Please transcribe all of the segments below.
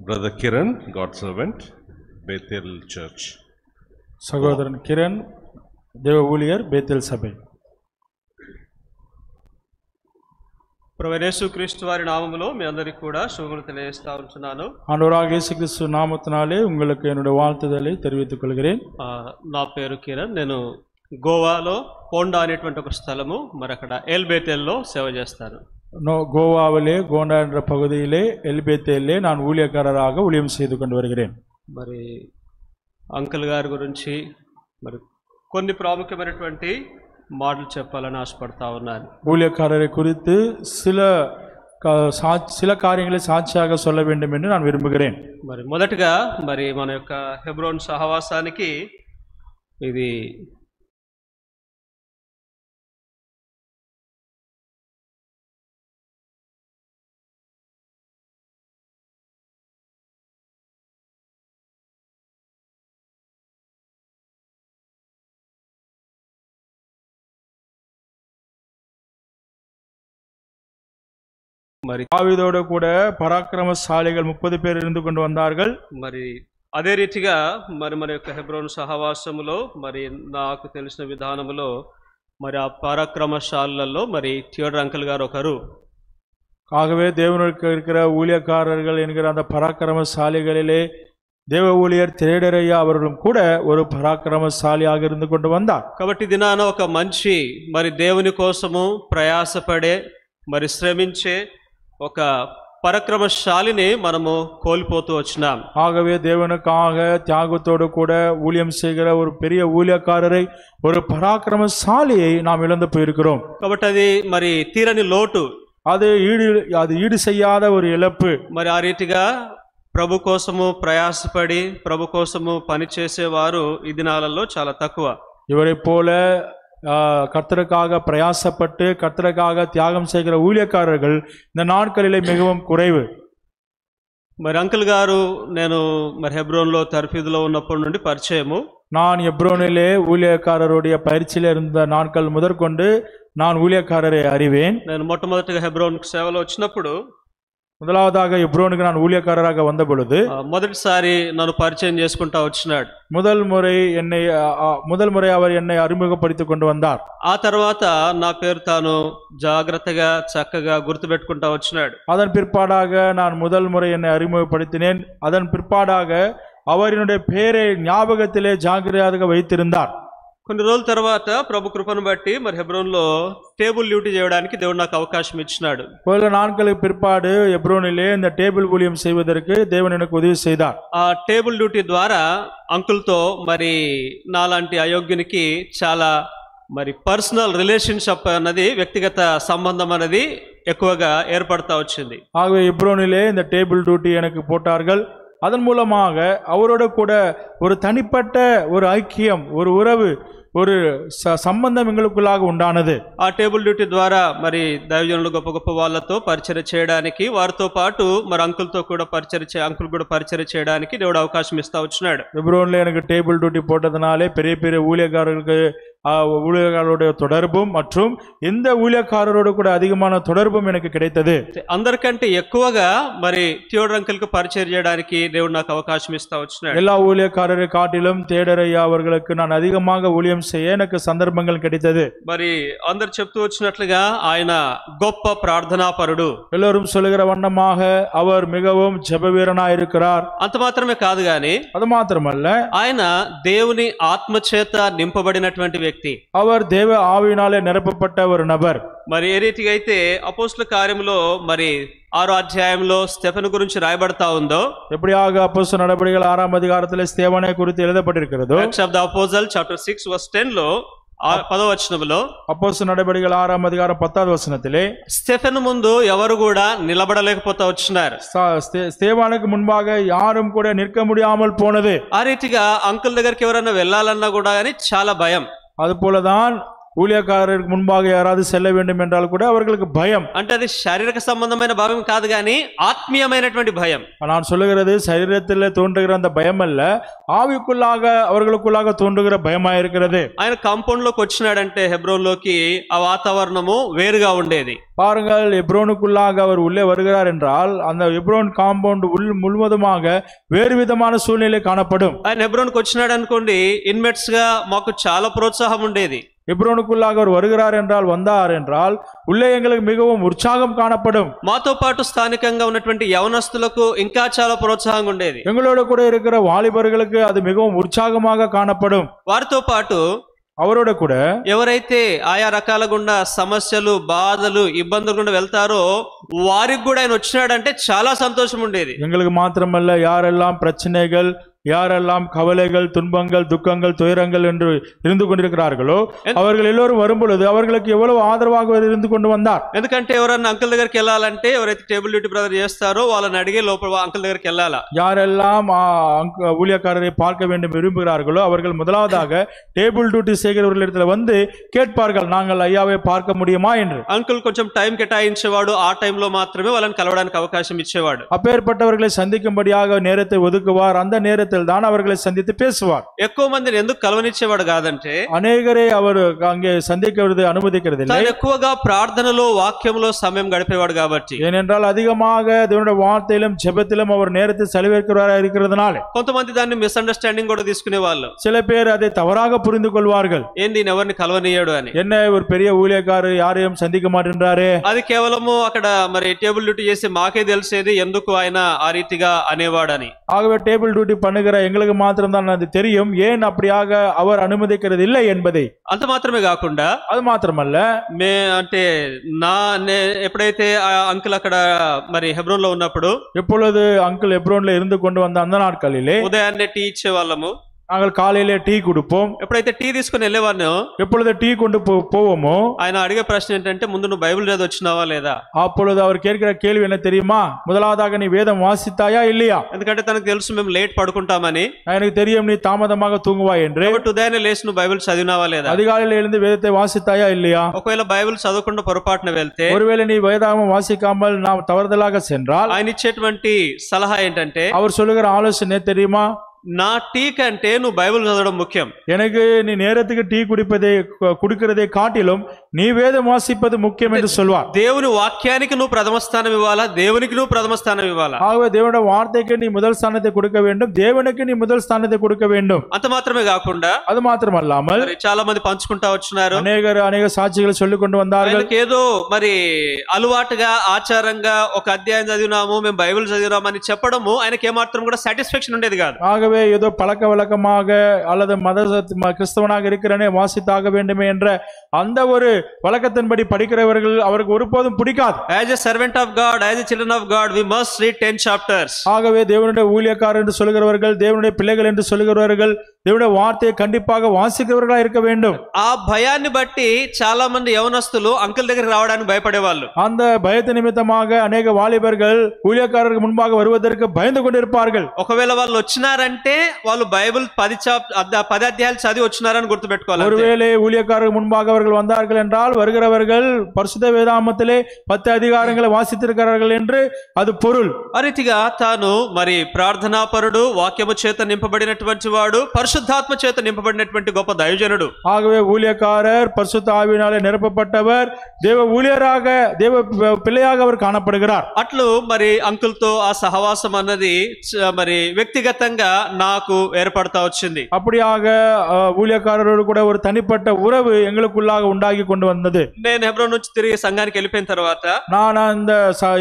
Brother Kiran, God's servant, Bethel Church. సహోదరన్ Kiran దేవ ఊలియర్ Bethel సభై. ప్రభువైన యేసుక్రీస్తు వారి నామములో మీ అందరికీ కూడా శుభములు తెలియజేస్తా ఉంటున్నాను. ஆண்டவராக இயேசு கிறிஸ்து நாமத்தினாலே உங்களுக்கு என்னுடைய வாழ்த்துதலை தெரிவித்துக் கொள்கிறேன். నా పేరు కిరణ్. నేను గోవాలో పోండా అనేటువంటి ఒక స్థలము మరి అక్కడ ఎల్ బేతెల్లో సేవ చేస్తాను. கோவாவிலே கோண்டா என்ற பகுதியிலே எல்பேத்தேலே நான் ஊழியக்காரராக ஊழியம் செய்து கொண்டு வருகிறேன். మరి అంకుల్ గారి గురించి మరి కొన్ని ప్రాముఖ్యమైనటువంటి మాటలు చెప్పాలని ఆశపడతా ఉన్నాను. ஊழியக்காரரை குறித்து சில காரியங்களை சாட்சியாக சொல்ல வேண்டும் என்று நான் விரும்புகிறேன். మరి మొదటగా మరి మన యొక్క హెబ్రోన్ సహవాసానికి ఇది మరి దావీదోడు కూడా పరాక్రమశాలిகள் 30 பேர் இருந்து கொண்டு வந்தார்கள். మరి అదే రీతిగా మరి మన యొక్క హెబ్రోన్ సహవాసములో మరి నాకు తెలిసిన విధానములో మరి ఆ పరాక్రమశాలలో మరి థియోడర్ అంకుల్ గారు ఒకరు. ஆகவே தேவனுக்கு இருக்கிற ஊழியக்காரர்கள் என்கிற அந்த பராக்கிரமசாலிகளிலே தேவ ஊழியர் தியோடரையா அவர்களும் கூட ஒரு పరాక్రమశాలిயாக இருந்து கொண்டு வந்தார். కాబట్టి దినాన ఒక మంచి మరి దేవుని కోసము ప్రయాసపడే మరి శ్రమించే ఒక పరాక్రమశాలిని మనము కోల్పోతూ వచ్చినాం. ஆகவே தேவனுக்காக தியாகத்தோடு கூட ஊழியம் செய்கிற ஒரு பெரிய ஊழியக்காரரை ஒரு பராக்கிரமசாலியை நாம் இழந்து போயிருக்கிறோம். కాబట్టి అది మరి తీరని లోటు, அது ஈடு செய்யாத ஒரு இழப்பு. మరి ఆ రీతిగా ప్రభు కోసము ప్రయాసపడి ప్రభు కోసము పనిచేసేవారు ఈ దినాలలో చాలా తక్కువ. இவரை போல கர்த்தருக்காக பிரயாசப்பட்டு கர்த்தருக்காக தியாகம் செய்கிற ஊழியக்காரர்கள் இந்த நாட்களிலே மிகவும் குறைவு. మరి అంకుల్ గారు నేను మరి హెబ్రోన్లో తర్ఫీదులో ఉన్నప్పటి నుండి పరిచయము. நான் எப்ரோனிலே ஊழியக்காரருடைய பயிற்சியில் இருந்த நாட்கள் முதற்கொண்டு நான் ஊழியக்காரரை அறிவேன். నేను మొట్టమొదటిగా హెబ్రోన్ సేవలో వచ్చినప్పుడు முதலாவதாக எப்ரோனுக்கு நான் ஊழியக்காரராக வந்த பொழுது మొదటిసారి నన్ను పరిచయం చేసుకుంటా వచ్చినాడు. முதல் முறை அவர் என்னை அறிமுகப்படுத்திக் கொண்டு வந்தார். ఆ తర్వాత నా పేరు తాను జాగ్రత్తగా చక్కగా గుర్తుపెట్టుకుంటా వచ్చినాడు. அதன் பிற்பாடாக நான் முதல் முறை என்னை அறிமுகப்படுத்தினேன். அதன் பிற்பாடாக அவரினுடைய பெயரை ஞாபகத்திலே ஜாக்கிரதையாக வைத்திருந்தார். కొన్ని రోజుల తర్వాత ప్రభు కృపను బట్టి మరి హెబ్రోన్లో టేబుల్ డ్యూటీ చేయడానికి దేవుడు నాకు అవకాశం ఇచ్చినాడు. சில நாட்களுக்கு பிற்பாடு எப்ரோனிலே இந்த டேபிள் ஊழியம் செய்வதற்கு தேவன் எனக்கு உதவி செய்தார். ఆ టేబుల్ డ్యూటీ ద్వారా అంకుల్తో మరి నాలాంటి అయోగ్యునికి చాలా మరి పర్సనల్ రిలేషన్షిప్ అన్నది, వ్యక్తిగత సంబంధం అనేది ఎక్కువగా ఏర్పడతా వచ్చింది. ஆகவே எப்ரோனிலே இந்த டேபிள் டியூட்டி எனக்கு போட்டார்கள். அதன் மூலமாக அவரோட கூட ஒரு தனிப்பட்ட ஒரு ஐக்கியம், ஒரு உறவு, ஒரு సంబంధం எங்களுக்குள்ளாக ఉండానది. ఆ టేబుల్ డ్యూటీ ద్వారా మరి దైవజనులు గొప్ప గొప్ప వాళ్ళతో పరిచర్య చేయడానికి, వారితో పాటు మరి అంకుల్తో కూడా అంకుల్ కూడా పరిచర్య చేయడానికి దేవుడు అవకాశం ఇస్తా వచ్చినాడు. எப்ரோன்ல எனக்கு டேபிள் டியூட்டி போட்டதனாலே பெரிய பெரிய ஊழியக்காரர்களுக்கு ஊழியர்களுடைய தொடர்பும் மற்றும் எந்த ஊழியக்காரரோடு கூட அதிகமான தொடர்பும் எனக்கு கிடைத்தது. అందరికంటే ఎక్కువగా మరి థియోడర్ అంకుల్ కు పరిచయం చేయడానికి దేవుడు నాకు అవకాశం ఇస్తా వచ్చినాడు. எல்லா ஊழியக்காரரை காட்டிலும் தியோடரையா அவர்களுக்கு நான் அதிகமாக ஊழியம் செய்ய எனக்கு சந்தர்ப்பங்கள் கிடைத்தது. మరి అందరు చెప్తూ వచ్చినట్లుగా ఆయన గొప్ప ప్రార్థనాపరుడు. எல்லோரும் சொல்லுகிற வண்ணமாக அவர் மிகவும் ஜெபவீரனாய் இருக்கிறார். అంత మాత్రమే కాదు గాని, அது మాత్రమல்ல, ఆయన దేవుని ఆత్మచేత నింపబడినటువంటి వ్యక్తి. அவர் தேவ ஆவியினாலே நிரப்பப்பட்ட ஒரு நபர். మరి ఏ రీతిగా అయితే అపోస్తల కార్యములో మరి 6వ అధ్యాయంలో స్టెఫెను గురించి రాయబడతా ఉందో, எப்படியாக அப்போஸ்தலர் நடபடிகள் 6ஆம் அதிகாரத்திலே ஸ்தேவானை குறித்து எழுதப்பட்டிருக்கிறதோ, Acts of the Apostles chapter 6 verse 10 లో 10వ వచనంలో, அப்போஸ்தலர் நடபடிகள் 6ஆம் அதிகாரம் 10வது వచనத்திலே స్టెఫెను ముందు ఎవరు కూడా నిలబడలేకపోతా వచ్చినారు. ஸ்தேவானுக்கு முன்பாக யாரும் கூட நிற்க முடியாமல் போனது. ఆ రీతిగా అంకుల్ దగ్గరికి ఎవరైనా వెళ్ళాలన్నా కూడా కానీ చాలా భయం. அதுபோலதான் ஊழியக்காரருக்கு முன்பாக யாராவது செல்ல வேண்டும் என்றால் கூட அவர்களுக்கு பயம். అంటే అది శారీరక సంబంధమైన భయం కాదు గాని ఆత్మీయమైనటువంటి భయం. நான் சொல்லுகிறது சரீரத்தில் தோன்றுகிற அந்த பயம் அல்ல, ஆவிக்குள்ளாக அவர்களுக்குள்ளாக தோன்றுகிற பயமா இருக்கிறது. ఆయన కాంపౌండ్ లోకి వచ్చినాడంటే హెబ్రోన్ లోకి ఆ వాతావరణము వేరుగా ఉండేది. பாருங்கள், எப்ரோனுக்குள்ளாக அவர் உள்ளே வருகிறார் என்றால் அந்த எப்ரோன் காம்பவுண்ட் முழுவதுமாக வேறு விதமான சூழ்நிலை காணப்படும். ఆయన హెబ్రోన్కి వచ్చినాడు అనుకోండి, ఇన్మేట్స్ గా మాకు చాలా ప్రోత్సాహం ఉండేది. எப்ரோனுக்குள்ளாக அவர் வருகிறார் என்றால், வந்தார் என்றால் உள்ளே எங்களுக்கு மிகவும் உற்சாகம் காணப்படும். మాతో పాటు స్థానికంగా ఉన్నటువంటి యవనస్తులకు ఇంకా చాలా ప్రోత్సాహంగా ఉండేది. எங்களோட கூட இருக்கிற வாலிபர்களுக்கு அது மிகவும் உற்சாகமாக காணப்படும். వారితో పాటు அவரோட கூட ఎవరైతే ఆయా రకాల గుండా సమస్యలు, బాధలు, ఇబ్బందులు గుండా వెళ్తారో వారికి కూడా ఆయన వచ్చినాడంటే చాలా సంతోషం ఉండేది. எங்களுக்கு மாத்திரமல்ல, யாரெல்லாம் பிரச்சனைகள், யாரெல்லாம் கவலைகள், துன்பங்கள், துக்கங்கள், துயரங்கள் என்று இருந்து கொண்டிருக்கிறார்களோ அவர்கள் எல்லோரும் வரும் பொழுது அவர்களுக்கு எவ்வளவு ஆதரவாக இருந்து கொண்டு வந்தார். ఎందుకంటే ఎవరన్నా అంకుల్ దగ్గరికి వెళ్ళాలంటే, ఎవరైతే టేబుల్ డ్యూటీ బ్రదర్ చేస్తారో వాళ్ళని అడిగే లోపల అంకుల్ దగ్గరికి వెళ్ళాలా. யாரெல்லாம் ஊழியக்காரரை பார்க்க வேண்டும் விரும்புகிறார்களோ அவர்கள் முதலாவதாக டேபிள் டியூட்டி செய்கிறவர்களிடத்தில் வந்து கேட்பார்கள், நாங்கள் ஐயாவை பார்க்க முடியுமா என்று. అంకుల్ కొంచెం టైం కేటాయించేవాడు, ఆ టైంలో మాత్రమే వాళ్ళని కలవడానికి అవకాశం ఇచ్చేవాడు. அப்பேற்பட்டவர்களை சந்திக்கும்படியாக நேரத்தை ஒதுக்குவார். அந்த நேரத்தில் தான் அவர்களை சந்தித்து பேசுவார். ఎక్కువ మందిని ఎందుకు కలవనిచ్చేవాడు కాదంటే, அநேகரை அவர் அங்கே சந்திக்கிறது அனுமதிக்கிறது இல்லை. ఎక్కువగా ప్రార్థనలో, వాక్యంలో సమయం గడిపేవాడు కాబట్టి. ஏனென்றால் அதிகமாக தேவனுடைய வார்த்தையிலும் ஜெபத்திலும் அவர் நேரத்தை செலவழிக்கிறவராக இருக்கிறதுனால కొంతమంది దాన్ని మిస్అండర్స్టాండింగ్ కూడా తీసుకునే వాళ్ళు. சில பேர் அதை தவறாக புரிந்து கொள்வார்கள். ఏంది ఎవరిని కలవనీయాడు అని. என்ன ஒரு பெரிய ஊழியக்காரர் யாரையும் சந்திக்க மாட்டேன்றாரே. అది కేవలము అక్కడ మరి టేబుల్ డ్యూటీ చేసి మాకే తెలిసేది ఎందుకు ఆయన ఆ రీతిగా అనేవాడని. ஆகவே டேபிள் டியூட்டி பண்ணுகிற எங்களுக்கு மாத்திரம் தான் அது தெரியும், ஏன் அப்படியாக அவர் அனுமதிக்கிறது இல்லை என்பதை. అంత మాత్రమే కాకుండా, அது మాత్రమல்ல, అంటే ఎప్పుడైతే అంకుల్ అక్కడ మరి హెబ్రోన్ లో ఉన్నప్పుడు, எப்பொழுது அங்கிள் எப்ரோன்ல இருந்து கொண்டு வந்த அந்த நாட்களிலே ఉదయాన్నే టీ ఇచ్చే వాళ్ళము. நாங்கள் காலையிலே டீ கொடுப்போம். ఎప్పుడైతే టీ తీసుకుని వెళ్ళేవాడినో, எப்பொழுது டீ கொண்டு போவோமோ ఆయన అడిగే ప్రశ్న ఏంటంటే, ముందు నువ్వు బైబిల్ చదివి వచ్చినావా లేదా. அப்பொழுது அவர் கேட்கிற கேள்வி என்ன தெரியுமா? முதலாவதாக நீ வேதம் வாசித்தாயா இல்லையா? ఎందుకంటే తనకు తెలుసు మేము లేట్ పడుకుంటామని. எனக்கு தெரியும் நீ தாமதமாக தூங்குவாய் என்று. కాబట్టి ఉదయాన్నే లేచి నువ్వు బైబిల్ చదివినావా లేదా. அதிகாலையில் எழுந்து வேதத்தை வாசித்தாயா இல்லையா? ఒకవేళ బైబిల్ చదవకుండా పొరపాటున వెళ్తే, ஒருவேளை நீ வேதாகமம் வாசிக்காமல் நாம் தவறுதலாக சென்றால், ఆయన ఇచ్చేటువంటి సలహా ఏంటంటే, அவர் சொல்லுகிற ஆலோசனை தெரியுமா? నా టీ కంటే నువ్వు బైబిల్ చదవడం ముఖ్యం. எனக்கு நீ நேரத்துக்கு டீ குடிக்கிறதை காட்டிலும் நீ வேதம் வாசிப்பது முக்கியம் என்று சொல்வார். దేవుని వాక్యానికి నువ్వు ప్రథమ స్థానం ఇవ్వాలా, దేవునికి నువ్వు ప్రథమ స్థానం ఇవ్వాలా. ஆகவே தேவனுடைய வார்த்தைக்கு நீ முதல் ஸ்தானத்தை கொடுக்க வேண்டும், தேவனுக்கு நீ முதல் ஸ்தானத்தை கொடுக்க வேண்டும். అంత మాత్రమే కాకుండా, அது మాత్రమல்லாமல் చాలా మంది పంచుకుంటా వచ్చినారు, అనేక సాక్షిகள் சொல்லிக் கொண்டு வந்தார்கள். ఏదో మరి అలవాటుగా, ఆచారంగా ఒక అధ్యాయం చదివినాము, మేము బైబిల్ చదివినామని చెప్పడము ఆయనకి ఏమాత్రం కూడా సాటిస్ఫాక్షన్ ఉండేది కాదు. ஆகவே ஏதோ பழக்க வழக்கமாக அல்லது கிறிஸ்தவனாக இருக்கிறனே வாசித்தாக வேண்டுமே என்ற அந்த ஒரு வழக்கத்தின்படி படிக்கிறவர்கள் அவருக்கு ஒருபோதும் பிடிக்காது. As a servant of God, as a children of God, we must read 10 chapters. ஆகவே தேவனுடைய ஊழியக்காரர் என்று சொல்கிறவர்கள், தேவனுடைய பிள்ளைகள் என்று சொல்கிறவர்கள் దేవుడి వార్తயை கண்டிப்பாக வாசிக்கிறவர்களா இருக்க வேண்டும். ఆ భయాన్ని బట్టి చాలా మంది యవనస్తులు అంకుల్ దగ్గరికి రావడానికి భయపడేవాళ్ళు. அந்த பயத்து నిమిత్తமாக అనేక వాలిబர்கள் ஊழியக்காரருக்கு முன்பாக வருவதற்கு பயந்து கொண்டிருப்பார்கள். ఒకవేళ వాళ్ళు వచ్చినారంటే వాళ్ళు బైబిల్ 10 అధ్యాయాలు చదివి వచ్చినారని గుర్తుపెట్టుకోవాలి. ஒருவேளை ஊழியக்காரருக்கு முன்பாக அவர்கள் வந்தார்கள் என்றால் வருகிறவர்கள் பரிசுத்த வேதாகமத்திலே 10 அதிகாரங்களை வாசித்திருக்கிறார்கள் என்று அது பொருள். ఆ రీతిగా తాను మరి ప్రార్థనాపరుడు, వాక్యము చేత నింపబడినటువంటి వాడు, పరిశుద్ధాత్మ చేత నింపబడినటువంటి గొప్ప దైవజనుడు. ஆகவே ஊழியக்காரர் பரிசுத்த ஆவியினாலே நிரப்பப்பட்டவர், தேவ ஊழியராக, தேவ பிள்ளையாக அவர் காணப்படுகிறார். అట్లు మరి అంకుల్ తో ఆ సహవాసం అన్నది మరి వ్యక్తిగతంగా నాకు ఏర్పడతా వచ్చింది. அப்படியாக ஊழியக்காரரோடு கூட ஒரு தனிப்பட்ட உறவு எங்களுக்குள்ளாக உண்டாகி கொண்டு வந்தது. నేను హెబ్రోన్ నుంచి తిరిగి సంఘానికి వెళ్ళిపోయిన తర్వాత, நான் அந்த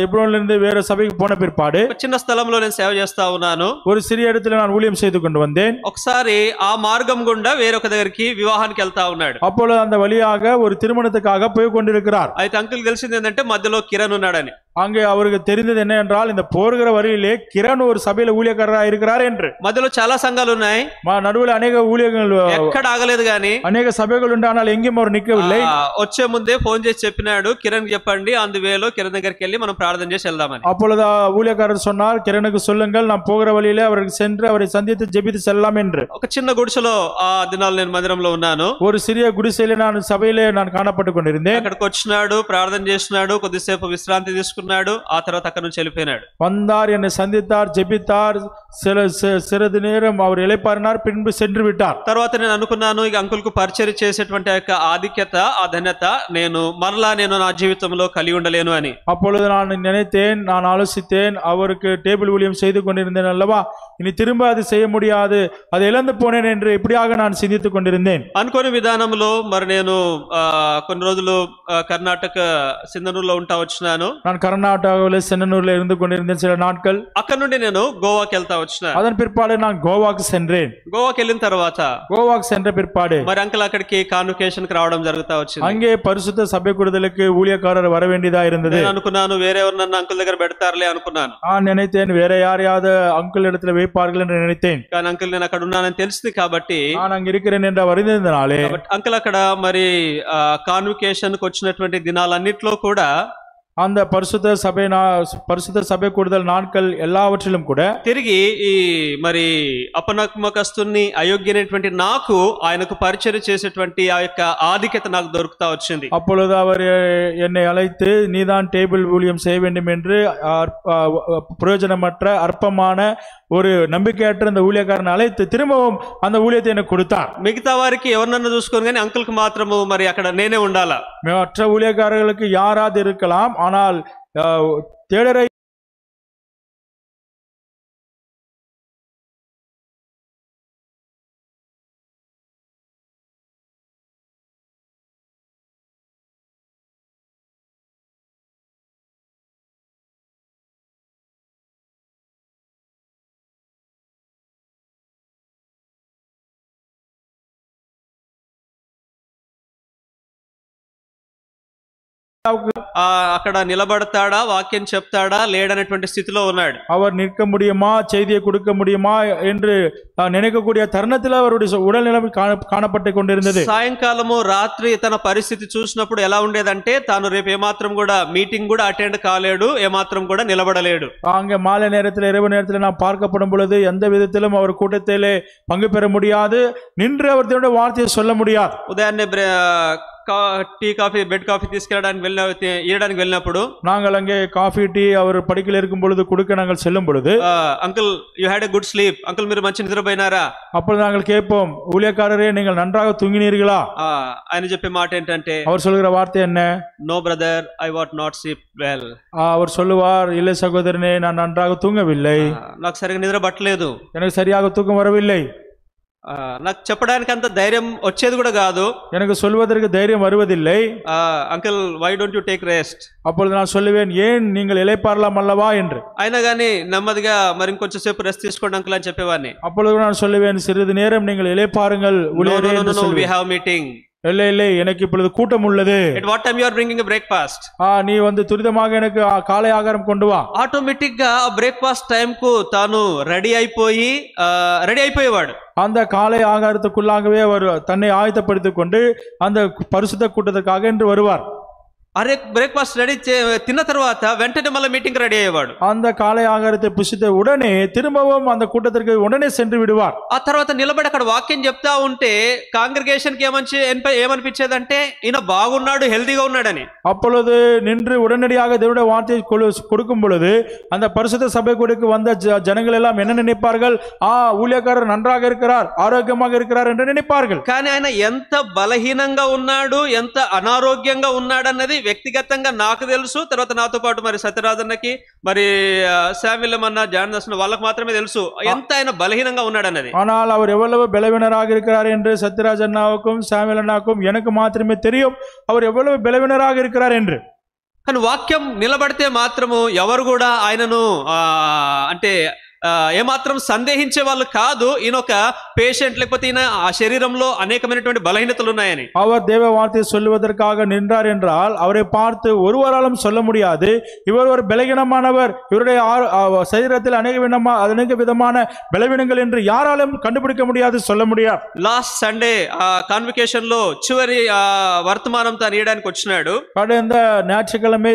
ஹெப்ரோன்ல இருந்து வேற சபைக்கு போன பிற்பாடு చిన్న స్థలంలో నేను సేవ చేస్తా ఉన్నాను. ஒரு சிறிய இடத்துல நான் ஊழியம் செய்து கொண்டு வந்தேன். ఒకసారి ఆ మార్గం గుండా వేరొక దగ్గరికి వివాహానికి వెళ్తా ఉన్నాడు. அப்பொழுது அந்த வழியாக ஒரு திருமணத்துக்காக போய் கொண்டிருக்கிறார். అయితే అంకుల్ తెలిసింది ఏంటంటే మధ్యలో కిరణ్ ఉన్నాడని. அங்கே அவருக்கு தெரிந்தது என்ன என்றால் இந்த போகிற வழியிலே கிரண் ஒரு சபையில ஊழியக்காரராக இருக்கிறார் என்று. మధ్యలో చాలా సంఘాలు ఉన్నాయి, நடுவில் அநேக ஊழியர்கள் ఎక్కడ ఆగలేదు గాని அநேக சபைகள் உண்டு, ஆனால் எங்கேயும் அவர் நிற்கவில்லை. వచ్చే ముందే ఫోన్ చేసి చెప్పినాడు, కిరణ్ చెప్పండి అందువేలో కిరణ్ దగ్గరికి వెళ్ళి మనం ప్రార్థన చేసి వెళ్దామని. அப்பொழுது ஊழியக்காரர் சொன்னார், கிரணுக்கு சொல்லுங்கள் நாம் போகிற வழியிலே அவருக்கு சென்று அவரை சந்தித்து ஜெபித்து செல்லலாம் என்று. ఒక చిన్న గుడిసెలో ఆ దినాలు నేను మందిరంలో ఉన్నాను. ஒரு சிறிய குடிசையிலே நான் சபையிலே நான் காணப்பட்டு கொண்டிருந்தேன். అక్కడికి వచ్చినాడు, ప్రార్థన చేసినాడు, కొద్దిసేపు విశ్రాంతి తీసుకున్నాడు, ఆ తర్వాత అక్కడ నుంచి వెళ్ళిపోయినాడు. வந்தார், என்னை சந்தித்தார், ஜெபித்தார், சிறிது நேரம் அவர் இளைப்பாறினார், பின்பு சென்று விட்டார். తర్వాత నేను అనుకున్నాను, ఇక అంకుల్ కు పరిచయం చేసేటువంటి యొక్క ఆధిక్యత, ఆ ధన్యత నేను మరలా నా జీవితంలో కలిగి ఉండలేను అని. அப்பொழுது நான் நினைத்தேன், நான் ஆலோசித்தேன், அவருக்கு டேபிள் ஊழியம் செய்து கொண்டிருந்தேன் அல்லவா, இனி திரும்ப அது செய்ய முடியாது, அதை இழந்து போனேன் என்று இப்படியாக நான் சிந்தித்துக் கொண்டிருந்தேன். అనుకోని విధానంలో మరి నేను కొన్ని రోజులు కర్ణాటక సింధనూరులో ఉంటా వచ్చినాను. நான் கர்நாடகாவில் சென்னனூர்ல இருந்து கொண்டிருந்தேன் சில நாட்கள். అక్కడ నుండి నేను గోవాకి వెళ్తా వచ్చిన. அதன் பிற்பாடு நான் கோவாக்கு சென்றேன். గోవాకి వెళ్ళిన తర్వాత கோவாக்கு சென்ற பிற்பாடு మరి అంకుల్ అక్కడికి కాన్వకేషన్ కి రావడం జరుగుతా వచ్చింది. அங்கே பரிசுத்த சபை கூடுதலுக்கு ஊழியக்காரர் வர வேண்டியதா இருந்தது. నేను అనుకున్నాను వేరే ఎవరినన్నా అంకుల్ దగ్గర పెడతారులే అనుకున్నాను. நான் நினைத்தேன் வேற யாரையாவது அங்கிள் இடத்துல வைப்பார்கள் என்று நினைத்தேன். కానీ అంకుల్ నేను అక్కడ ఉన్నానని తెలిసింది కాబట్టి, நான் அங்க இருக்கிறேன் என்று அறிந்ததினாலே అంకుల్ అక్కడ మరి కాన్వకేషన్ కి వచ్చినటువంటి దినాలన్నిట్లో కూడా அந்த பரிசுத்த சபை கூடுதல் நாட்கள் எல்லாவற்றிலும் கூட తిరిగి ఈ మరి అపనమ్మకస్తుని అయోగ్యమైనటువంటి నాకు ఆయనకు పరిచయం చేసేటువంటి ఆ యొక్క ఆధిక్యత నాకు దొరుకుతా వచ్చింది. அப்பொழுது அவர் என்னை அழைத்து, நீதான் டேபிள் ஊழியம் செய்ய வேண்டும் என்று பிரயோஜனமற்ற அற்பமான ஒரு நம்பிக்கையற்ற அந்த ஊழியக்காரனை அழைத்து திரும்பவும் அந்த ஊழியத்தை எனக்கு கொடுத்தார். మిగతా వారికి ఎవరినన్నా చూసుకొని కానీ అంకుల్ కు మాత్రము మరి అక్కడ నేనే ఉండాలా. மற்ற ஊழியக்காரர்களுக்கு யாராவது இருக்கலாம், ஆனால் தேடரை అక్కడ నిలబడతాడా, వాక్యం చెప్తాడా లేడనేటువంటి స్థితిలో ఉన్నాడు. அவர் நிற்க முடியுமா, செய்தியை கொடுக்க முடியுமா என்று நினைக்கக்கூடிய தருணத்தில் அவருடைய உடல்நிலை காணப்பட்டு கொண்டிருந்தது. సాయంకాలము రాత్రి తన పరిస్థితి చూసినప్పుడు ఎలా ఉండేదంటే, తాను రేపు ఏమాత్రం కూడా మీటింగ్ కూడా అటెండ్ కాలేడు, ఏమాత్రం కూడా నిలబడలేడు. அங்கே மாலை நேரத்தில் இரவு நேரத்தில் நாம் பார்க்கப்படும் பொழுது எந்த விதத்திலும் அவர் கூட்டத்திலே பங்கு பெற முடியாது, நின்று அவர் தேவனுடைய வார்த்தையை சொல்ல முடியாது. ఉదయాన్నే టీ కాఫీ బెడ్ కాఫీ తీసుకెళ్ళడానికి ఇవ్వడానికి వెళ్ళినప్పుడు நாங்கள் அங்கே காஃபி டீ அவர் படுக்கையில் இருக்கும் பொழுது கொடுக்க நாங்கள் செல்லும் பொழுது, uncle you had a good sleep, uncle మీరు మంచి నిద్రపోయినారా? அப்பொழுது நாங்கள் கேட்போம், ஊழியக்காரரே நீங்கள் நன்றாக தூங்கினீர்களா? ఆయన చెప్పే మాట ఏంటంటే, அவர் சொல்கிற வார்த்தை என்ன? No brother, I what not sleep well. அவர் சொல்லுவார், இல்லை சகோதரனே, நான் நன்றாக தூங்கவில்லை, నాకు సరిగా నిద్ర పట్టలేదు, எனக்கு சரியாக தூக்கம் வரவில்லை. నాకు చెప్పడానికి అంత ధైర్యం వచ్చేది కూడా కాదు, எனக்கு சொல்வதற்கு தைரியம் வருவதில்லை. Uncle why don't you take rest? அப்பொழுது நான் சொல்லுவேன், ஏன் நீங்கள் இளைப்பாறலாம் அல்லவா என்று. అయినా కానీ నెమ్మదిగా మరి ఇంకొంచెం సేపు రెస్ట్ తీసుకోండి అంకుల్ అని చెప్పేవాడిని. அப்பொழுது நான் சொல்லுவேன், சிறிது நேரம் நீங்கள் இளைப்பாருங்கள் ஊழியரே என்று சொல்லுவேன். we have meeting. இல்லை இல்லை, எனக்கு இப்பொழுது கூட்டம் உள்ளது. at what time you are bringing a breakfast? நீ வந்து துரிதமாக எனக்கு காலை ஆகாரம் கொண்டு வா. ఆటోమేటిక్ గా బ్రేక్ఫాస్ట్ టైం కు తాను రెడీ అయిపోయేవాడు. அந்த காலை ஆகாரத்துக்குள்ளாகவே அவர் தன்னை ஆயத்தப்படுத்திக் கொண்டு அந்த பரிசுத்த கூட்டத்திற்காக என்று வருவார். అరే బ్రేక్ఫాస్ట్ రెడీ తిన్న తర్వాత వెంటనే మళ్ళీ మీటింగ్ రెడీ అయ్యేవాడు. அந்த காலை ஆகாரத்தை புசித்த உடனே திரும்பவும் அந்த கூட்டத்திற்கு உடனே சென்று விடுவார். ఆ తర్వాత నిలబడి అక్కడ వాక్యం చెప్తా ఉంటే కాంగ్రిగేషన్ కి ఏమనిపించేదంటే, ఈయన బాగున్నాడు, హెల్దీగా ఉన్నాడని. அப்பொழுது நின்று உடனடியாக தேவனுடைய வார்த்தையை கொடுக்கும் பொழுது அந்த பரிசுத்த சபை கூடக்கு வந்த ஜனங்கள் எல்லாம் என்ன நினைப்பார்கள்? ஊழியக்காரர் நன்றாக இருக்கிறார், ஆரோக்கியமாக இருக்கிறார் என்று நினைப்பார்கள். కానీ ఆయన ఎంత బలహీనంగా ఉన్నాడు, ఎంత అనారోగ్యంగా ఉన్నాడన్నది వ్యక్తిగతంగా నాకు తెలుసు. తర్వాత నాతో పాటు మరి సత్యరాజన్నకి, మరి శామ్యుల్ అన్న, జాన్ దర్శన్ వాళ్ళకి మాత్రమే తెలుసు ఎంత ఆయన బలహీనంగా ఉన్నాడన్నది. ஆனால் அவர் எவ்வளவு பலவீனராக இருக்கிறார் என்று சத்யராஜ் அண்ணாவுக்கும் சாமுவேல் அண்ணாவுக்கும் எனக்கு மாத்திரமே தெரியும், அவர் எவ்வளவு பலவீனராக இருக்கிறார் என்று. కానీ వాక్యం నిలబడితే మాత్రము ఎవరు కూడా ఆయనను అంటే ఏమాత్రం సందేహించే వాళ్ళు కాదు ఈయన ఒక పేషెంట్, లేకపోతే ఈయన ఆ శరీరంలో అనేకమైనటువంటి బలహీనతలు ఉన్నాయని. அவர் தேவ வார்த்தை சொல்லுவதற்காக நின்றார் என்றால் அவரை பார்த்து ஒருவராலும் சொல்ல முடியாது இவர் ஒரு பலகீனமானவர், இவருடைய சரீரத்தில் அநேக விதமான பலவீனங்கள் என்று யாராலும் கண்டுபிடிக்க முடியாது, சொல்ல முடியாது. లాస్ట్ సండే కాన్వికేషన్ లో చివరి వర్తమానం తాను ఇయడానికి వచ్చినాడు. கடந்த ஞாயிற்றுக்கிழமை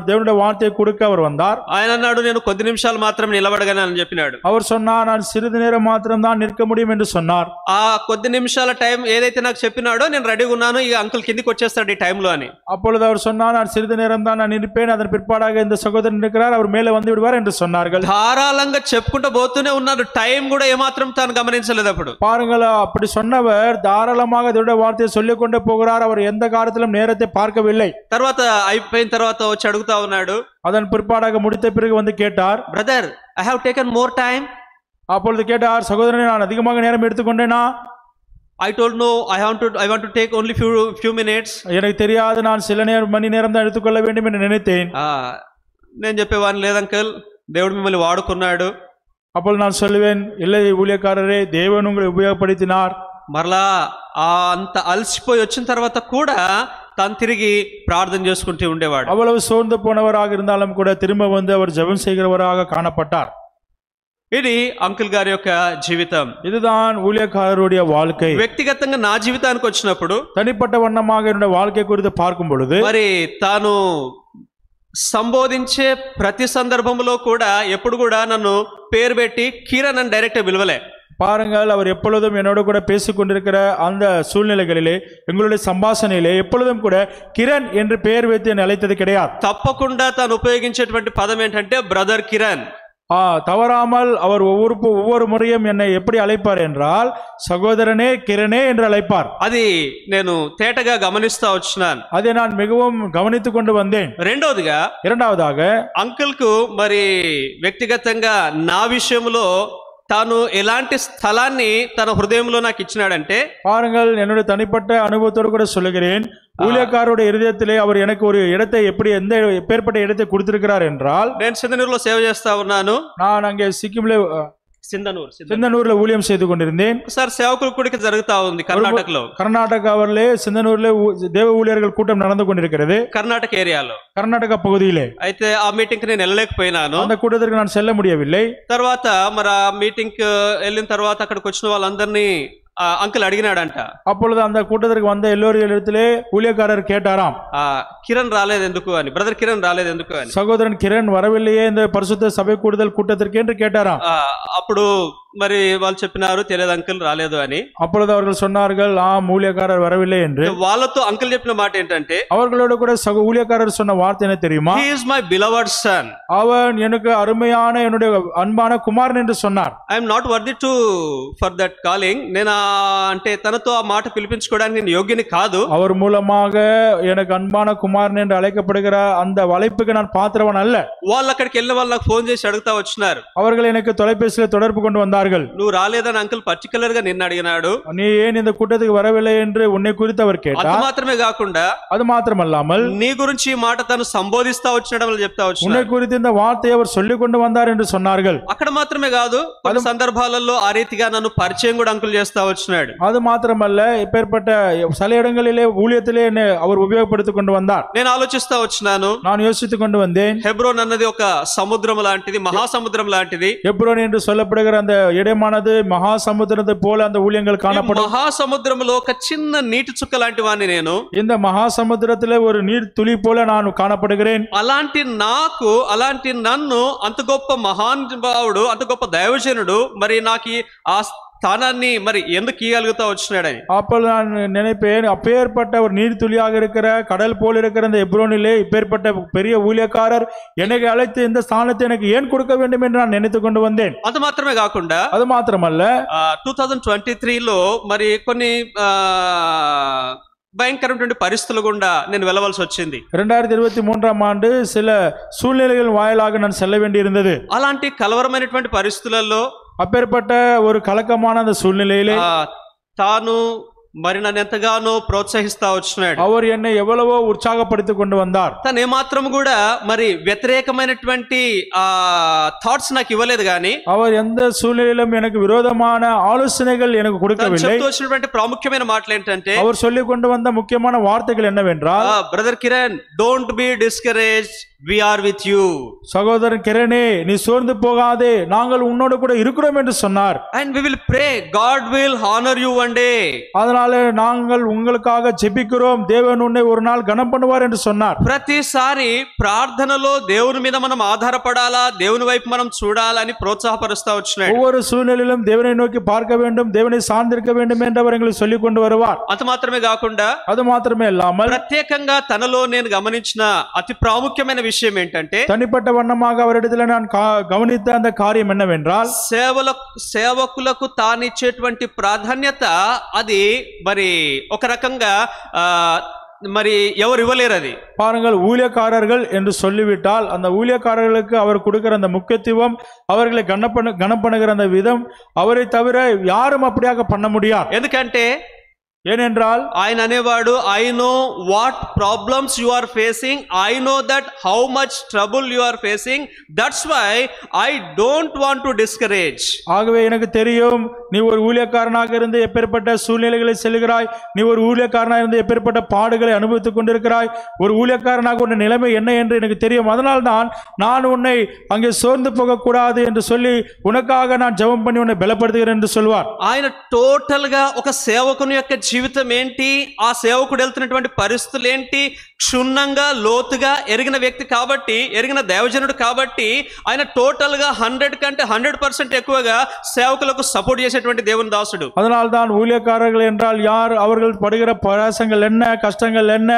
தேவனுடைய வார்த்தையை கொடுக்க அவர் வந்தார். ఆయన అన్నాడు, నేను కొద్ది నిమిషాలు మాత్రం నిలబడగలను అని చెప్పినాడు. அவர் சொன்னார், நான் சிறிது நேரம் மாத்திரம் தான் நிற்க முடியும் என்று சொன்னார். ఆ కొద్ది నిమిషాల టైం ఏదైతే నాకు చెప్పినాడో నేను రెడీగా ఉన్నాను, ఇక అంకుల్ కిందికి వచ్చేస్తాడు ఈ టైంలో అని. அப்பொழுது அவர் சொன்னார், நான் சிறிது நேரம் தான் நான் இருப்பேன், அதன் பிற்பாடாக இந்த சகோதரன் இருக்கிறார், அவர் மேலே வந்து விடுவார் என்று சொன்னார்கள். ధారాళంగా చెప్పుకుంటూ పోతూనే ఉన్నాడు, టైం కూడా ఏమాత్రం తాను గమనించలేదు. అప్పుడు பாருங்கள், அப்படி சொன்னவர் தாராளமாக தேவனுடைய வார்த்தையை சொல்லிக் கொண்டே போகிறார், அவர் எந்த காலத்திலும் நேரத்தை பார்க்கவில்லை. తర్వాత అయిపోయిన తర్వాత వచ్చి అడుగుతా ఉన్నాడు. அதன் பிற்பாடாக முடித்த பிறகு வந்து கேட்டார், brother I have taken more time. அப்பொழுது கேட்டார், சகோதரனே நான் அதிகமாக நேரம் எடுத்துக்கொண்டேனா? I told no, I want to take only few minutes. எனக்கு தெரியாது, நான் சில மணி நேரம் தான் எடுத்துக்கொள்ள வேண்டும் என்று நினைத்தேன். నేను చెప్పేవాడిని, లేదు అంకుల్, దేవుడు మిమ్మల్ని వాడుకున్నాడు. அப்பொழுது நான் சொல்லுவேன், இல்லை ஊழியக்காரரே, தேவன் உங்களை உபயோகப்படுத்தினார். మరలా అంత అలసిపోయి వచ్చిన తర్వాత కూడా తాను తిరిగి ప్రార్థన చేసుకుంటూ ఉండేవాడు. அவ்வளவு சோர்ந்து போனவராக இருந்தாலும் கூட திரும்ப வந்து அவர் ஜெபம் செய்கிறவராக காணப்பட்டார். ఇది అంకుల్ గారి యొక్క జీవితం. இதுதான் ஊழியக்காரருடைய வாழ்க்கை. వ్యక్తిగతంగా నా జీవితానికి వచ్చినప్పుడు, தனிப்பட்ட வண்ணமாக என்னுடைய வாழ்க்கை குறித்து பார்க்கும் பொழுது, మరి తాను సంబోధించే ప్రతి సందర్భంలో కూడా ఎప్పుడు కూడా నన్ను పేరు పెట్టి కిరణ్ అని డైరెక్ట్ పిలవలే. பாருங்கள், அவர் எப்பொழுதும் என்னோட கூட பேசிக் கொண்டிருக்கிற அந்த சூழ்நிலைகளிலே, எங்களுடைய சம்பாஷணையிலே எப்பொழுதும் கூட கிரண் என்று பெயர் வைத்து என்னை அழைத்தது கிடையாது. తప్పకుండా తాను ఉపయోగించేటువంటి పదం ఏంటంటే బ్రదర్ కిరణ్. தவறாமல் அவர் ஒவ்வொரு முறையும் என்னை எப்படி அழைப்பார் என்றால் சகோதரனே கிரணே என்று அழைப்பார். అది నేను తేటగా గమనిస్తా వచ్చాను. அதை நான் மிகவும் கவனித்துக் கொண்டு வந்தேன். இரண்டாவதாக అంకుల్ కు మరి వ్యక్తిగతంగా నా విషయంలో తాను ఎలాంటి స్థలాన్ని తన హృదయంలో నాకు ఇచ్చినాడంటే, பாருங்கள், என்னுடைய தனிப்பட்ட அனுபவத்தோடு கூட சொல்லுகிறேன், ஊழியக்காரருடைய இருதயத்திலே அவர் எனக்கு ஒரு இடத்தை எந்த எப்பேற்பட்ட இடத்தை கொடுத்திருக்கிறார் என்றால், నేను సింధనూరులో సేవ చేస్తా ఉన్నాను. நான் அங்கே சிக்கிம்ல சிந்தனூர்ல ஊழியம் செய்து கொண்டிருந்தேன். సార్ సేవకుల కూడిక జరుగుతా ఉంది కర్ణాటకలో. கர்நாடகாவிலே சிந்தனூர்ல தேவ ஊழியர்கள் கூட்டம் நடந்து கொண்டிருக்கிறது, కర్ణాటక ఏరియాలో, కర్ణాటక పகுதியிலே. అయితే ఆ మీటింగ్ కి నేను వెళ్ళలేకపోయినాను. அந்த கூட்டத்திற்கு நான் செல்ல முடியவில்லை. తర్వాత మరి ఆ మీటింగ్ కి వెళ్ళిన తర్వాత అక్కడికి వచ్చిన వాళ్ళందరినీ అంకుల్ అడిగినాడంట. அப்பொழுது அந்த கூட்டத்திற்கு வந்த எல்லோரிடத்திலே ஊழியக்காரர் கேட்டாராம், కిరణ్ రాలేదు ఎందుకు అని, బ్రదర్ కిరణ్ రాలేదు ఎందుకు అని, சகோதரன் கிரண் வரவில்லையே இந்த பரிசுத்த சபை கூடுதல் கூட்டத்திற்கு என்று கேட்டாராம். అప్పుడు మరి వాళ్ళు చెప్పినారు, తెలియదు అంకుల్ రాలేదు అని. அப்பொழுது அவர்கள் சொன்னார்கள், ஊழியக்காரர் வரவில்லை என்று. వాళ్ళతో అంకుల్ చెప్పిన మాట ఏంటంటే, அவர்களோட கூட ஊழியக்காரர் சொன்ன வார்த்தை என்ன தெரியுமா? He is my beloved son. அவன் எனக்கு அருமையான என்னுடைய அன்பான குமாரன் என்று சொன்னார். I am not worthy to for that calling. నేను అంటే తనతో ఆ మాట పిలిపించుకోవడానికి నేను యోగ్యని కాదు. அவர் மூலமாக எனக்கு அன்பான குமாரன் என்று அழைக்கப்படுகிற அந்த அழைப்புக்கு நான் பாத்திரவன் அல்ல. వాళ్ళు అక్కడికి వెళ్ళిన వాళ్ళు నాకు ఫోన్ చేసి అడుగుతా వచ్చినారు. அவர்கள் எனக்கு தொலைபேசியில தொடர்பு கொண்டு வந்தார்கள். నువ్వు రాలేదని అంకుల్ పర్టికులర్ గా నిన్ను అడిగినాడు, நீ ஏன் இந்த கூட்டத்துக்கு வரவில்லை என்று உன்னை குறித்து அவர் கேட்டார். అది మాత్రమే కాకుండా, அது మాత్రమல்லாமல் నీ గురించి ఈ మాట తను సంబోధిస్తా వచ్చినడం చెప్తా వచ్చినాడు. உன்னை குறித்து இந்த வார்த்தையை அவர் சொல்லிக் கொண்டு வந்தார் என்று சொன்னார்கள். అక్కడ మాత్రమే కాదు, కొన్ని సందర్భాలలో ఆ రీతిగా నన్ను పరిచయం కూడా అంకుల్ చేస్తా వచ్చినాడు. அது మాత్రమல்ல, இப்பேற்பட்ட சில இடங்களிலே ஊழியத்திலே அவர் உபயோகப்படுத்திக் கொண்டு வந்தார். నేను ఆలోచిస్తా వచ్చినాను, நான் யோசித்துக் கொண்டு வந்தேன். హెబ్రోన్ అన్నది ఒక సముద్రం లాంటిది, మహాసముద్రం లాంటిది. ஹெப்ரோன் என்று சொல்லப்படுகிற அந்த இடமானது மகா சமுத்திரத்தை போல அந்த ஊழியங்கள் காணப்படும். మహాసముద్రంలో ఒక చిన్న నీటి చుక్క లాంటి వాడిని నేను. இந்த மகா సముద్రத்திலே ஒரு நீர் துளி போல நான் காணப்படுகிறேன். అలాంటి నన్ను అంత గొప్ప మహానుభావుడు, అంత గొప్ప దైవజనుడు మరి నాకు ఆ స్థానాన్ని మరి ఎందుకు ఇయ్యగలుగుతా వచ్చినాడని. அப்பொழுது நான் நினைப்பேன், அப்பேற்பட்ட ஒரு நீர் துளியாக இருக்கிற கடல் போல இருக்கிற இந்த எப்ரோனிலே இப்பேற்பட்ட பெரிய ஊழியக்காரர் என்னை அழைத்து இந்த ஸ்தானத்தை எனக்கு ஏன் கொடுக்க வேண்டும் என்று நான் நினைத்துக் கொண்டு வந்தேன். அது மாத்திரమే కాకుండా, அது மாத்திரமல்ல, 2023లో మరి కొన్ని భయంకరమైన పరిస్థితులు గుండా నేను వెళ్ళవలసి వచ్చింది. 2023 ఆండు சில சூழ்நிலைகள் வாயிலாக நான் செல்ல வேண்டி இருந்தது. అలాంటి కలవరమైనటువంటి పరిస్థితులలో, அப்பேற்பட்ட ஒரு கலக்கமான அந்த சூழ்நிலையிலே తాను మరి నన్ను ఎంతగానో ప్రోత్సహిస్తా వచ్చినాడు. அவர் என்னை எவ்வளவோ உற்சாகப்படுத்திக் கொண்டு வந்தார். తను ఏమాత్రం కూడా మరి వ్యతిరేకమైనటువంటి థాట్స్ నాకు ఇవ్వలేదు గాని, அவர் எந்த சூழ்நிலையிலும் எனக்கு விரோதமான ஆலோசனைகள் எனக்கு கொடுக்கவில்லை. చెప్తూ వచ్చినటువంటి ప్రాముఖ్యమైన మాటలు ఏంటంటే, அவர் சொல்லிக் கொண்டு வந்த முக்கியமான வார்த்தைகள் என்னவென்றால், brother Kiran, don't be discouraged, we are with you. சகோதரன் கிரணே, நீ சோர்ந்து போகாதே, நாங்கள் உன்னோடு கூட இருக்கிறோம் என்று சொன்னார். And we will pray, God will honor you one day. அதனால நாங்கள் உங்களுக்காக ஜெபிக்கிறோம், தேவன் உன்னை ஒரு நாள் கனம் பண்ணுவார் என்று சொன்னார். ప్రతిసారి ప్రార్థనలో దేవుని మీద మనం ఆధారపడాలా, దేవుని వైపు మనం చూడాలని ప్రోత్సాహపరుస్తా వచ్చినాడు. ஒவ்வொரு சூழ்நிலையிலும் தேவனை நோக்கி பார்க்க வேண்டும், தேவனை சார்ந்திருக்க வேண்டும் என்று அவர் எங்களுக்கு சொல்லிக் கொண்டு வருவார். అంత మాత్రమే కాకుండా, அது மாத்திரமே இல்லாமல் ప్రత్యేకంగా తనలో నేను గమనించిన అతి ప్రాముఖ్యమైన విషయం ఏంటంటే, தனிப்பட்ட வண்ணமாக அவரிடத்தில் நான் கவனித்த அந்த காரியம் என்னவென்றால், సేవకులకు తానిచ్చేటువంటి ప్రాధాన్యత అది మరి ఒక రకంగా మరి ఎవరు ఇవ్వలేరు. అది பாருங்கள், ஊழியக்காரர்கள் என்று சொல்லிவிட்டால் அந்த ஊழியக்காரர்களுக்கு அவர் கொடுக்கிற அந்த முக்கியத்துவம், அவர்களை கனம் பண்ணுகிற அந்த விதம், அவரை தவிர யாரும் அப்படியாக பண்ண முடியாது. ఎందుకంటే ஏனென்றால் ఆయన అనేవాడు, I know what problems you are facing, I know that how much trouble you are facing, that's why I don't want to discourage. ஆகவே எனக்கு தெரியும், நீ ஒரு ஊழியக்காரனாக இருந்து எப்பேற்பட்ட சூழ்நிலைகளை செல்கிறாய், நீ ஒரு ஊழியக்காரனாக இருந்து எப்பேற்பட்ட பாடுகளை அனுபவித்துக் கொண்டிருக்கிறாய், ஒரு ஊழியக்காரனாக உன் நிலைமை என்ன என்று எனக்கு தெரியும். அதனால்தான் நான் உன்னை அங்கே சோர்ந்து போகக்கூடாது என்று சொல்லி உனக்காக நான் ஜெபம் பண்ணி உன்னை பலப்படுத்துகிறேன் என்று சொல்வார். ఆయన టోటల్ గా ఒక సేవకుని యొక్క జీవితం ఏంటి, ఆ సేవకుడు వెళ్తున్నటువంటి పరిస్థితులు ఏంటి, క్షుణ్ణంగా లోతుగా ఎరిగిన వ్యక్తి కాబట్టి, ఎరిగిన దైవజనుడు కాబట్టి, ఆయన టోటల్ గా 100 కంటే 100% ఎక్కువగా సేవకులకు సపోర్ట్ చేసేటువంటి దేవుని దాసుడు. அதனால்தான் ஊழியக்காரர்கள் என்றால் யார், அவர்கள் படுகிற பிரயாசங்கள் என்ன, கஷ்டங்கள் என்ன,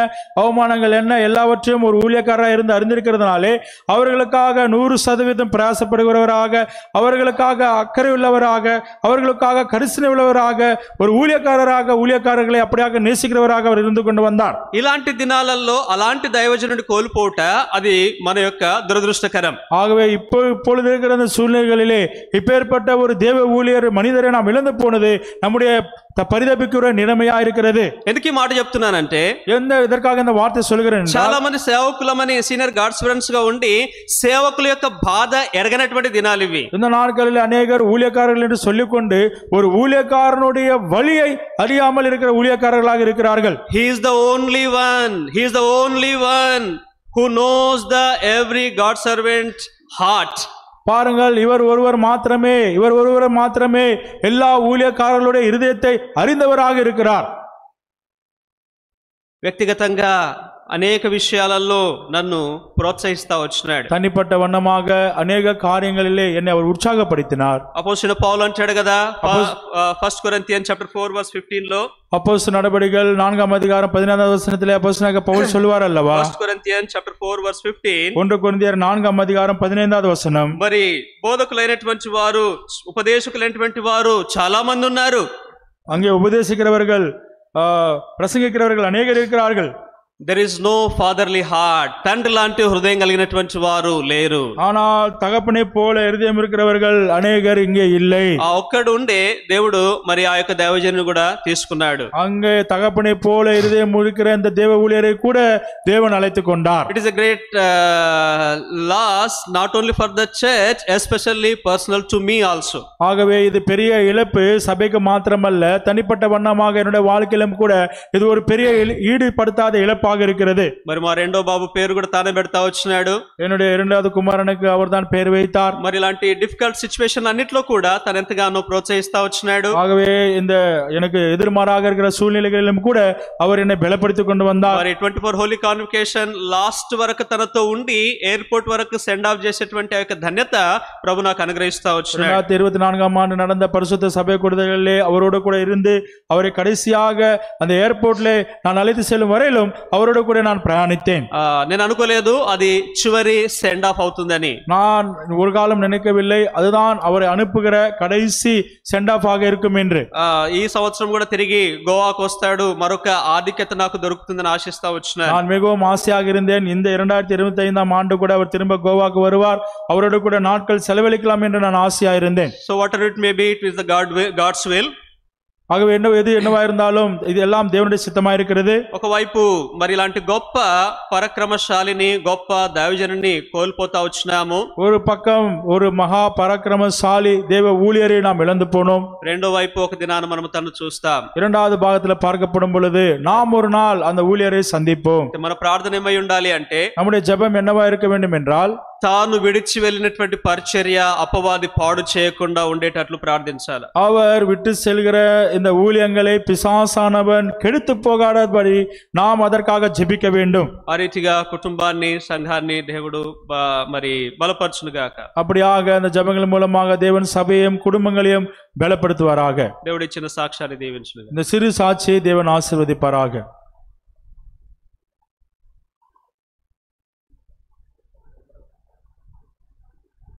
அவமானங்கள் என்ன, எல்லாவற்றையும் ஒரு ஊழியக்காரராக இருந்து அறிந்திருக்கிறதுனாலே அவர்களுக்காக 100% பிரயாசப்படுகிறவராக, அவர்களுக்காக அக்கறை உள்ளவராக, அவர்களுக்காக கரிசனை உள்ளவராக, ஒரு ஊழியக்காரர்களை அப்படியாக நேசிக்கிறவராக அவர் இருந்து கொண்டு வந்தார். ఇలాంటి దినాలలో అలాంటి దైవజనుడి కోల్పోవట అది మన యొక్క దురదృష్టకరం. ஆகவே இப்பொழுது இருக்கிற அந்த சூழ்நிலைகளிலே இப்பேற்பட்ட ஒரு தேவ ஊழியர் மனிதரை நாம் இழந்து போனது நம்முடைய பரிதபிக்கிற நிலைமையா இருக்கிறது. ఎందుకు ఈ మాట చెప్తున్నానంటే, இதற்காக இந்த வார்த்தை சொல்கிறேன், చాలా మంది సేవకులమని సీనియర్ గాడ్ స్టూడెంట్స్ గా ఉండి సేవకుల యొక్క బాధ ఎరగనటువంటి దినాలు ఇవి. இந்த நாட்களில் அநேகர் ஊழியக்காரர்கள் என்று சொல்லிக்கொண்டு ஒரு ஊழியக்காரனுடைய வழியை அறியாமல் இருக்கிற ஊழியக்காரர்களாக இருக்கிறார்கள். He is the only one who knows the every God servant heart. பாருங்கள், இவர் ஒருவர் மாத்திரமே எல்லா ஊழியக்காரர்களுடைய இருதயத்தை அறிந்தவராக இருக்கிறார். వ్యక్తిగతంగా అనేక విషయాలలో నన్ను ప్రోత్సహిస్తా వచ్చినాడు. தனிப்பட்ட வண்ணமாக அநேக காரியங்களிலே என்னை அவர் உற்சாகப்படுத்தினார். అపోస్తలుడైన పౌలు అంటాడు కదా, 1 కొరింథియన్స్ చాప్టర్ 4 వర్స్ 15 లో, அப்போஸ்தலர் நடபடிகள் 4ஆம் அதிகாரம் 14வது வசனத்திலே அப்போஸ்தலனாகிய பவுல் சொல்வார் அல்லவா, 1 కొరింథియన్స్ చాప్టర్ 4 వర్స్ 15, 1 கொரிந்தியர் 4ஆம் அதிகாரம் 15வது వచనం, మరి బోధకులైనటువంటి వారు, ఉపదేశకులైనటువంటి వారు చాలా మంది ఉన్నారు. அங்கே உபதேசிக்கிறவர்கள், பிரசங்கிக்கிறவர்கள் அநேகர் இருக்கிறார்கள். There is no fatherly heart. తండ్రి లాంటి హృదయం కలిగినటువంటి వారు లేరు. ஆனால் தகப்பனை போல இருதயம் இருக்கிறவர்கள் அநேகர் இங்கே இல்லை. ఆ ఒక్కడు ఉండే దేవుడు మరి ఆ యొక్క దైవజనుని కూడా తీసుకున్నాడు. அங்கே தகப்பனை போல இருதயம் இருக்கிற இந்த தேவ ஊழியரை கூட தேவன் அழைத்துக் கொண்டார். It is a great loss not only for the church, especially personal to me also. ஆகவே இது பெரிய இழப்பு, சபைக்கு மாத்திரமல்ல தனிப்பட்ட வண்ணமாக என்னுடைய வாழ்க்கையிலும் கூட இது ஒரு பெரிய ஈடுபடுத்தாத இழப்பாக இருக்கிறது. మరి మా రెండో బాబు పేరు కూడా తానే పెడతా వచ్చినాడు. என்னுடைய இரண்டாவது குமாரனுக்கு அவர்தான் பெயர் வைத்தார். మరి ఇలాంటి డిఫికల్ట్ సిచువేషన్ అన్నిట్లో కూడా తన ఎంతగానో ప్రోత్సహిస్తా వచ్చినాడు. ஆகவே இந்த எனக்கு எதிர்மாறாக இருக்கிற சூழ்நிலைகளிலும் கூட அவர் என்னை பலப்படுத்திக் கொண்டு வந்தார். మరి 24 హోలీ కాన్వకేషన్ లాస్ట్ వరకు తనతో ఉండి ఎయిర్పోర్ట్ వరకు సెండ్ ఆఫ్ చేసేటువంటి ఆ యొక్క ధన్యత ప్రభు నాకు అనుగ్రహిస్తా వచ్చినాడు. 2024ஆம் ஆண்டு நடந்த பரிசுத்த சபை கூடுதலிலே அவரோடு கூட இருந்து அவரை கடைசியாக அந்த ஏர்போர்ட்ல நான் அழைத்து செல்லும் வரையிலும் அவரோடு கூட நான் பிரயாணித்தேன். నేను అనుకోలేదు అది చివరి సెండ్ ఆఫ్ అవుతుందని. நான் ஒரு காலம் நினைக்கவில்லை அதுதான் அவரை அனுப்புகிற கடைசி சென்ட் ஆஃப் ஆக இருக்கும் என்று. ఈ సంవత్సరం కూడా తిరిగి గోవాకు వస్తాడు, మరొక ఆధిక్యత నాకు దొరుకుతుందని ఆశిస్తా వచ్చిన. நான் மிகவும் ஆசையாக இருந்தேன், இந்த 2025ஆம் ஆண்டு கூட அவர் திரும்ப கோவாக்கு வருவார், அவரோடு கூட நாட்கள் செலவழிக்கலாம் என்று நான் ஆசையாக இருந்தேன். So whatever it may be, it is the God's will. ஆகவே எது என்னவா இருந்தாலும் இது எல்லாம் தேவனுடைய சித்தமா இருக்கிறது. ఒకవైపు మరి ఇలాంటి గొప్ప పరాక్రమశాలిని గొప్ప దైవజనుని కోల్పోతా వచ్చినాము. ஒரு பக்கம் ஒரு மகா பராக்கிரமசாலி தேவ ஊழியரை நாம் இழந்து போனோம். రెండో వైపు ఒక దినాన మనం తను చూస్తాం. இரண்டாவது பாகத்துல பார்க்கப்படும் பொழுது நாம் ஒரு நாள் அந்த ஊழியரை சந்திப்போம். మన ప్రార్థన ఏమై ఉండాలి అంటే நம்முடைய ஜெபம் என்னவா இருக்க வேண்டும் என்றால் తాను విడిచి వెళ్ళినటువంటి పరిచర్య అపవాది పాడు చేయకుండా ఉండేటట్లు ప్రార్థించాలి. அவர் விட்டு செல்கிற இந்த ஊழியங்களை பிசாசானவன் கெடுத்து போகாதபடி நாம் அதற்காக ஜெபிக்க வேண்டும். ఆ రీతిగా కుటుంబాన్ని సంఘాన్ని దేవుడు మరి బలపరచును గాక. அப்படியாக அந்த ஜெபங்கள் மூலமாக தேவன் சபையையும் குடும்பங்களையும் பலப்படுத்துவாராக. దేవుడు ఇచ్చిన సాక్ష్యాన్ని దీవించును గాక. இந்த சிறு சாட்சியை தேவன் ஆசீர்வதிப்பாராக.